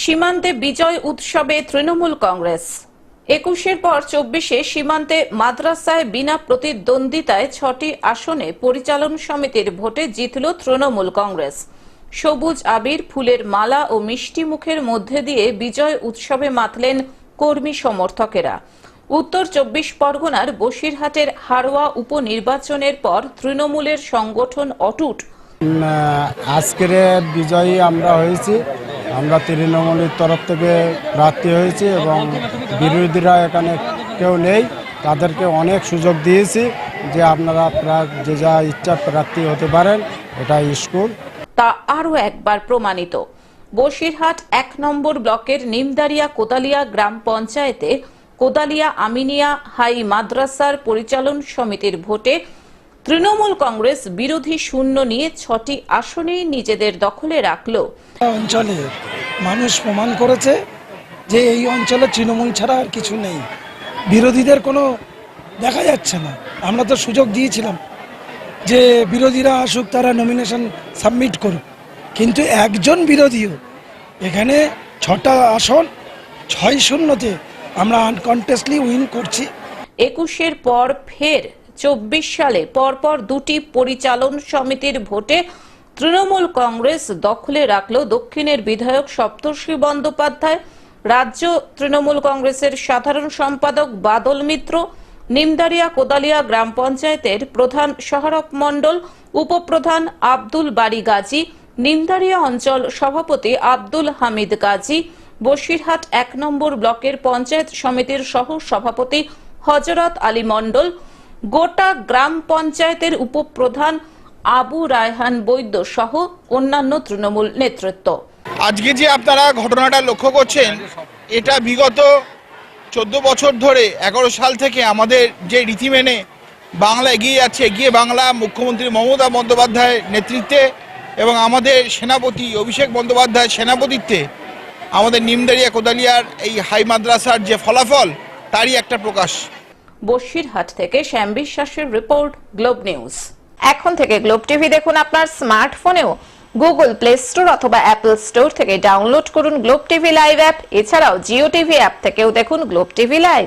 সীমান্তে বিজয় উৎসবে তৃণমূল কংগ্রেস। ২১-এর পর ২৪-এ সীমান্তে মাদ্রাসায় বিনা প্রতিদ্বন্দ্বিতায় ৬টি আসনে পরিচালন সমিতির ভোটে জিতল তৃণমূল কংগ্রেস। সবুজ আবির, ফুলের মালা ও মিষ্টি মুখের মধ্যে দিয়ে বিজয় উৎসবে মাতলেন কর্মী সমর্থকেরা। উত্তর ২৪ পরগনার বসিরহাটের হাড়োয়া উপনির্বাচনের পর তৃণমূলের সংগঠন অটুট। আজকের বিজয়ী আমরা হয়েছি, আমরা তৃণমূলের তরফ থেকে প্রার্থী হয়েছি এবং বিরোধীরা এখানে কেউ নেই, তাদেরকে অনেক সুযোগ দিয়েছি যে আপনারা যে যা ইচ্ছা প্রার্থী হতে পারেন, এটা স্কুল। তা আরও একবার প্রমাণিত। বসিরহাট ১ নম্বর ব্লকের নিমদারিয়া কোদালিয়া গ্রাম পঞ্চায়েতে কোদালিয়া আমিনিয়া হাই মাদ্রাসার পরিচালন সমিতির ভোটে তৃণমূল কংগ্রেস বিরোধী শূন্য নিয়ে ৬টি আসনেই নিজেদের দখলে রাখল। অঞ্চলে মানুষ প্রমাণ করেছে যে এই অঞ্চলে তৃণমূল ছাড়া আর কিছু নেই, বিরোধীদের কোনো দেখা যাচ্ছে না। আমরা তো সুযোগ দিয়েছিলাম যে বিরোধীরা আসুক, তারা নমিনেশন সাবমিট করুক, কিন্তু একজন বিরোধীও এখানে ৬টা আসন ৬-০তে আমরা আনকন্টেস্টলি উইন করছি। ২১-এর পর ফের ২৪ সালে পরপর দুটি পরিচালন সমিতির ভোটে তৃণমূল কংগ্রেস দখলে রাখল দক্ষিণের বিধায়ক সপ্তর্ষি বন্দ্যোপাধ্যায়, রাজ্য তৃণমূল কংগ্রেসের সাধারণ সম্পাদক বাদল মিত্র, নিমদারিয়া কোদালিয়া গ্রাম পঞ্চায়েতের প্রধান সহারক মণ্ডল, উপপ্রধান আব্দুল বারী গাজী, নিমদারিয়া অঞ্চল সভাপতি আব্দুল হামিদ গাজী, বসিরহাট ১ নম্বর ব্লকের পঞ্চায়েত সমিতির সহ সভাপতি হযরত আলী মণ্ডল, গোটা গ্রাম পঞ্চায়েতের উপপ্রধান আবু রায়হান বৈদ্য সহ অন্যান্য তৃণমূল নেতৃত্ব। আজকে যে আপনারা ঘটনাটা লক্ষ্য করছেন, এটা বিগত 14 বছর ধরে 11 সাল থেকে আমাদের যে রীতি মেনে বাংলা এগিয়ে যাচ্ছে, এগিয়ে বাংলা মুখ্যমন্ত্রী মমতা বন্দ্যোপাধ্যায়ের নেতৃত্বে এবং আমাদের সেনাপতি অভিষেক বন্দ্যোপাধ্যায়ের সেনাপতিত্বে আমাদের নিমদারিয়া কোদালিয়ার এই হাই মাদ্রাসার যে ফলাফল, তারই একটা প্রকাশ। বসিরহাট থেকে শ্যাম বিশ্বাসের রিপোর্ট, গ্লোব নিউজ। এখন থেকে গ্লোব টিভি দেখুন আপনার স্মার্টফোনেও। গুগল প্লে স্টোর অথবা অ্যাপল স্টোর থেকে ডাউনলোড করুন গ্লোব টিভি লাইভ অ্যাপ। এছাড়াও জিও টিভি অ্যাপ থেকেও দেখুন গ্লোব টিভি লাইভ।